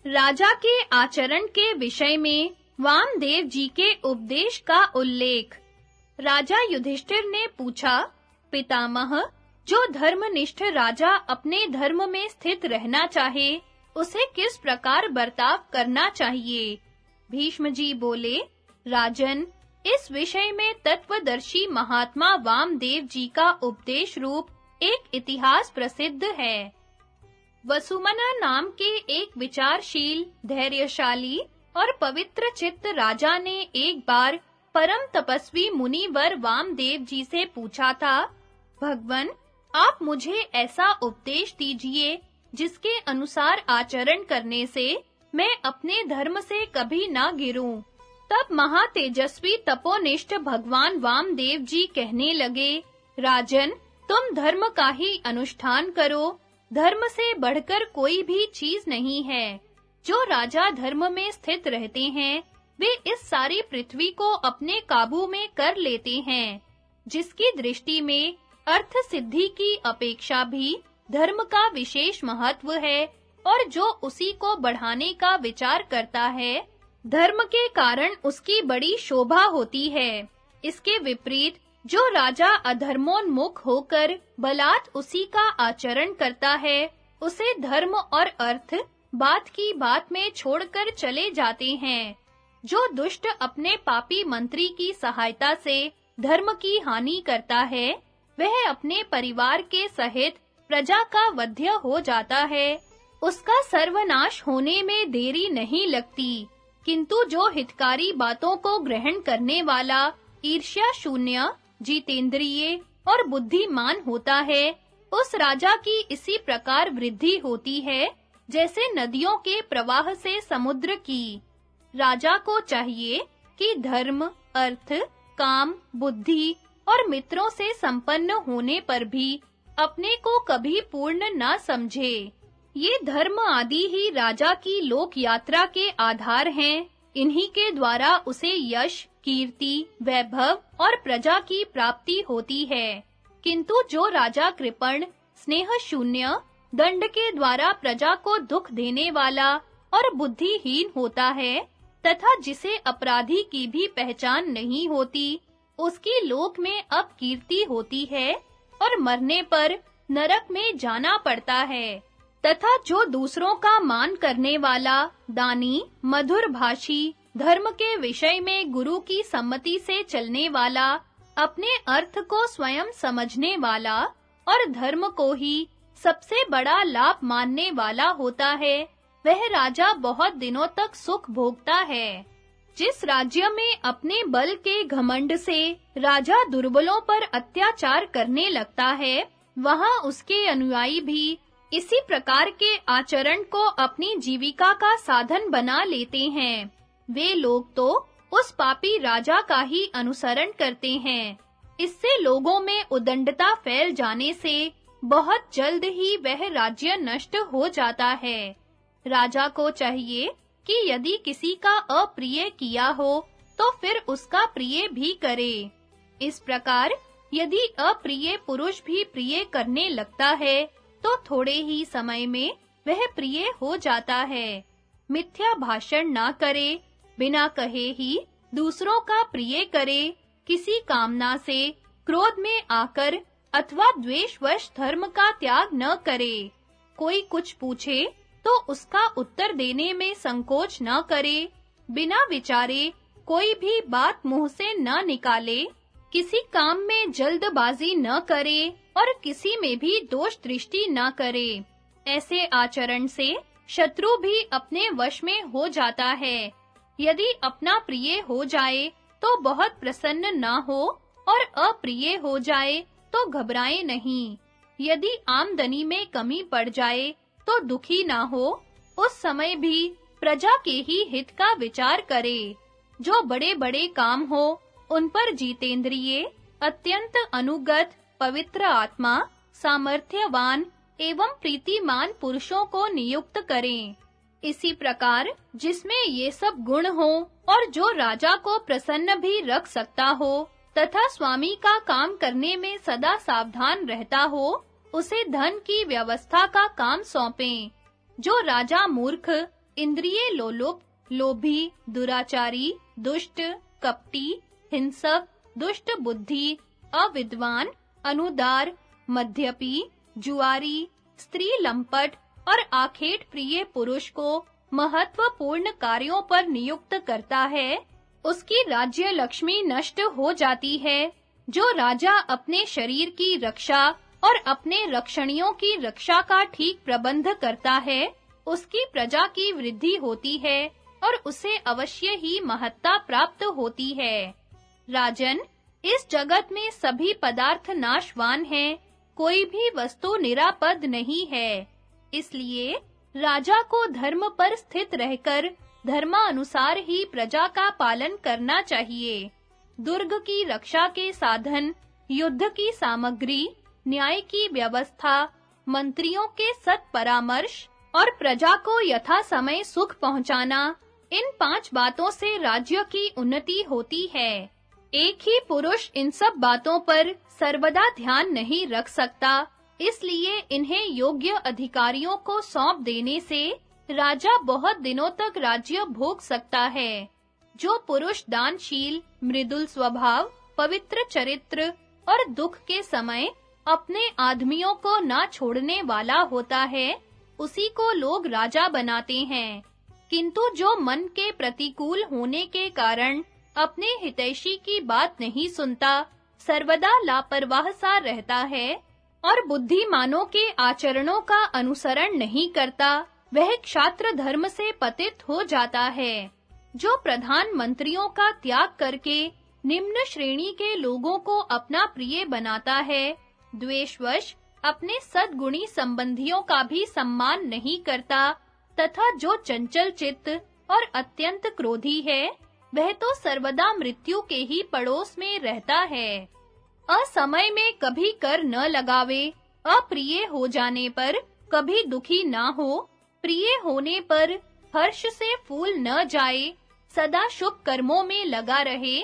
राजा के आचरण के विषय में वामदेव जी के उपदेश का उल्लेख। राजा युधिष्ठिर ने पूछा, पितामह, जो धर्मनिष्ठ राजा अपने धर्म में स्थित रहना चाहे, उसे किस प्रकार बर्ताव करना चाहिए? भीष्म जी बोले, राजन, इस विषय में तत्वदर्शी महात्मा वामदेव जी का उपदेश रूप एक इतिहास प्रसिद्ध है। वसुमना नाम के एक विचारशील, धैर्यशाली और पवित्र चित्त राजा ने एक बार परम तपस्वी मुनिवर वामदेव जी से पूछा था, भगवन, आप मुझे ऐसा उपदेश दीजिए जिसके अनुसार आचरण करने से मैं अपने धर्म से कभी ना गिरूं। तब महातेजस्वी तपोनिष्ठ भगवान वामदेव जी कहने लगे, राजन, तुम धर्म का ही अनुष्ठान करो। धर्म से बढ़कर कोई भी चीज नहीं है। जो राजा धर्म में स्थित रहते हैं, वे इस सारी पृथ्वी को अपने काबू में कर लेते हैं। जिसकी दृष्टि में अर्थ सिद्धि की अपेक्षा भी धर्म का विशेष महत्व है और जो उसी को बढ़ाने का विचार करता है, धर्म के कारण उसकी बड़ी शोभा होती है। इसके विपरीत जो राजा अधर्मोन्मुख होकर बलात् उसी का आचरण करता है, उसे धर्म और अर्थ बात की बात में छोड़कर चले जाते हैं। जो दुष्ट अपने पापी मंत्री की सहायता से धर्म की हानि करता है, वह अपने परिवार के सहित प्रजा का वध्य हो जाता है। उसका सर्वनाश होने में देरी नहीं लगती। किंतु जो हितकारी बातों को ग्रहण करने वाला, ईर्ष्या शून्य, जितेंद्रिय और बुद्धिमान होता है, उस राजा की इसी प्रकार वृद्धि होती है जैसे नदियों के प्रवाह से समुद्र की। राजा को चाहिए कि धर्म, अर्थ, काम, बुद्धि और मित्रों से संपन्न होने पर भी अपने को कभी पूर्ण ना समझे। ये धर्म आदि ही राजा की लोक यात्रा के आधार हैं। इन्हीं के द्वारा उसे यश, कीर्ति, वैभव और प्रजा की प्राप्ति होती है। किंतु जो राजा कृपण, स्नेह शून्य, दंड के द्वारा प्रजा को दुख देने वाला और बुद्धिहीन होता है तथा जिसे अपराधी की भी पहचान नहीं होती, उसकी लोक में अपकीर्ति होती है और मरने पर नरक में जाना पड़ता है। तथा जो दूसरों का मान करने वाला, दानी, मधुर भाषी, धर्म के विषय में गुरु की सम्मति से चलने वाला, अपने अर्थ को स्वयं समझने वाला और धर्म को ही सबसे बड़ा लाभ मानने वाला होता है, वह राजा बहुत दिनों तक सुख भोगता है। जिस राज्य में अपने बल के घमंड से राजा दुर्बलों पर अत्याचार करने लगता है, वहां उसके अनुयायी भी इसी प्रकार के आचरण को अपनी जीविका का साधन बना लेते हैं। वे लोग तो उस पापी राजा का ही अनुसरण करते हैं। इससे लोगों में उदंडता फैल जाने से बहुत जल्द ही वह राज्य नष्ट हो जाता है। राजा को चाहिए कि यदि किसी का अप्रिय किया हो तो फिर उसका प्रिय भी करे। इस प्रकार यदि अप्रिय पुरुष भी प्रिय करने लगता है तो थोड़े ही समय में वह प्रिय हो जाता है। मिथ्या भाषण ना करे, बिना कहे ही दूसरों का प्रिय करे, किसी कामना से क्रोध में आकर अथवा द्वेषवश धर्म का त्याग न करे। कोई कुछ पूछे तो उसका उत्तर देने में संकोच न करे, बिना विचारे कोई भी बात मुंह से न निकाले, किसी काम में जल्दबाजी न करे और किसी में भी दोष दृष्टि न करे। ऐसे आचरण से शत्रु भी अपने वश में हो जाता है। यदि अपना प्रिय हो जाए तो बहुत प्रसन्न न हो और अप्रिय हो जाए तो घबराए नहीं। यदि आमदनी में कमी पड़ जाए तो दुखी ना हो, उस समय भी प्रजा के ही हित का विचार करे। जो बड़े-बड़े काम हो उन पर जितेंद्रिय, अत्यंत अनुगत, पवित्र आत्मा, सामर्थ्यवान एवं प्रीतिमान पुरुषों को नियुक्त करें। इसी प्रकार जिसमें ये सब गुण हो और जो राजा को प्रसन्न भी रख सकता हो तथा स्वामी का काम करने में सदा सावधान रहता हो, उसे धन की व्यवस्था का काम सौंपें। जो राजा मूर्ख, इंद्रिय लोलुप, लोभी, दुराचारी, दुष्ट, कपटी, हिंसक, दुष्ट बुद्धि, अविद्वान, अनुदार, मद्यपी, जुआरी, स्त्री लंपट और आखेट प्रिय पुरुष को महत्वपूर्ण कार्यों पर नियुक्त करता है, उसकी राज्य लक्ष्मी नष्ट हो जाती है। जो राजा अपने शरीर की रक्षा और अपने रक्षणियों की रक्षा का ठीक प्रबंध करता है, उसकी प्रजा की वृद्धि होती है और उसे अवश्य ही महत्ता प्राप्त होती है। राजन, इस जगत में सभी पदार्थ नाशवान हैं, कोई भी वस्तु निरापद नहीं है। इसलिए राजा को धर्म पर स्थित रहकर धर्मानुसार ही प्रजा का पालन करना चाहिए। दुर्ग की रक्षा के साधन, युद्ध की सामग्री, न्याय की व्यवस्था, मंत्रियों के सत् परामर्श और प्रजा को यथा समय सुख पहुंचाना, इन 5 बातों से राज्य की उन्नति होती है। एक ही पुरुष इन सब बातों पर सर्वदा ध्यान नहीं रख सकता, इसलिए इन्हें योग्य अधिकारियों को सौंप देने से राजा बहुत दिनों तक राज्य भोग सकता है। जो पुरुष दानशील, मृदुल स्वभाव, पवित्र चरित्र और दुख के समय अपने आदमियों को ना छोड़ने वाला होता है, उसी को लोग राजा बनाते हैं। किंतु जो मन के प्रतिकूल होने के कारण अपने हितैषी की बात नहीं सुनता, सर्वदा लापरवाह सा रहता है और बुद्धिमानों के आचरणों का अनुसरण नहीं करता, वह क्षात्र धर्म से पतित हो जाता है। जो प्रधान मंत्रियों का त्याग करके निम्न श्रेणी के लोगों को अपना प्रिय बनाता है, द्वेषवश अपने सद्गुणी संबंधियों का भी सम्मान नहीं करता, तथा जो चंचल चित्त और अत्यंत क्रोधी है, वह तो सर्वदा मृत्यु के ही पड़ोस में रहता है। असमय में कभी कर न लगावे, अप्रिय हो जाने पर कभी दुखी ना हो, प्रिय होने पर हर्ष से फूल न जाए, सदा शुभ कर्मों में लगा रहे,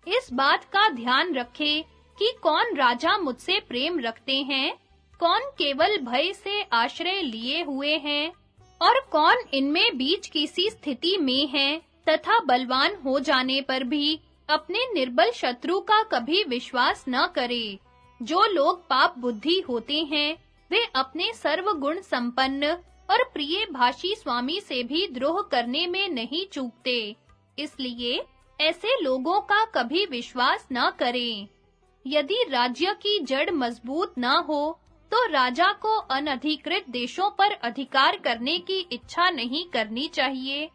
इस बात का ध्यान रखे कि कौन राजा मुझसे प्रेम रखते हैं, कौन केवल भय से आश्रय लिए हुए हैं और कौन इनमें बीच किसी स्थिति में है, तथा बलवान हो जाने पर भी अपने निर्बल शत्रु का कभी विश्वास न करे। जो लोग पाप बुद्धि होते हैं, वे अपने सर्वगुण संपन्न और प्रिय भाषी स्वामी से भी द्रोह करने में नहीं चूकते। इसलिए ऐसे लोगों का कभी विश्वास न करें। यदि राज्य की जड़ मजबूत न हो, तो राजा को अनधिकृत देशों पर अधिकार करने की इच्छा नहीं करनी चाहिए,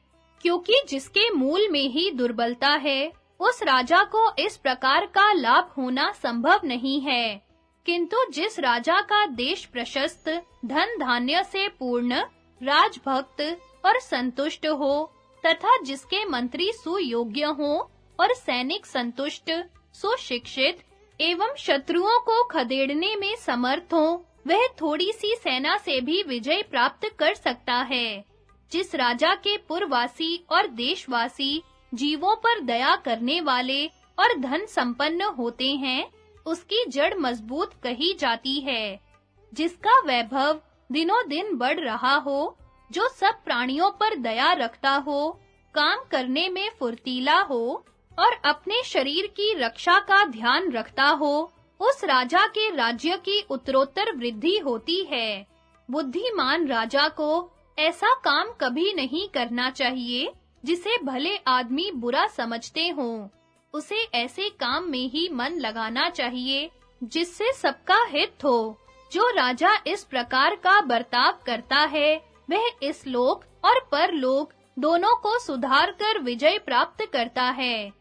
क्योंकि जिसके मूल में ही दुर्बलता है, उस राजा को इस प्रकार का लाभ होना संभव नहीं है। किंतु जिस राजा का देश प्रशस्त, धन धान्य से पूर्ण, राजभक्त और संतुष्ट हो, तथा जिसके मंत्री सुयोग्य हो और सैनिक संतुष्ट, सुशिक्षित एवं शत्रुओं को खदेड़ने में समर्थ हो, वह थोड़ी सी सेना से भी विजय प्राप्त कर सकता है। जिस राजा के पुरवासी और देशवासी जीवों पर दया करने वाले और धन संपन्न होते हैं, उसकी जड़ मजबूत कही जाती है। जिसका वैभव दिनों दिन बढ़ रहा हो, जो सब प्राणियों पर दया रखता हो, काम करने में फुर्तीला हो और अपने शरीर की रक्षा का ध्यान रखता हो, उस राजा के राज्य की उत्तरोत्तर वृद्धि होती है। बुद्धिमान राजा को ऐसा काम कभी नहीं करना चाहिए जिसे भले आदमी बुरा समझते हों। उसे ऐसे काम में ही मन लगाना चाहिए जिससे सबका हित हो। जो राजा इस प्रकार का बर्ताव करता है, वह इस लोक और परलोक दोनों को सुधार कर विजय प्राप्त करता है।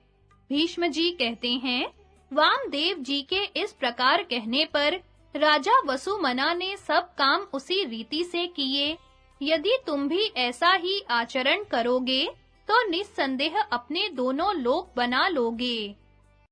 भीष्म जी कहते हैं, वामदेव जी के इस प्रकार कहने पर राजा वसुमना ने सब काम उसी रीति से किए। यदि तुम भी ऐसा ही आचरण करोगे, तो निस्संदेह अपने दोनों लोक बना लोगे।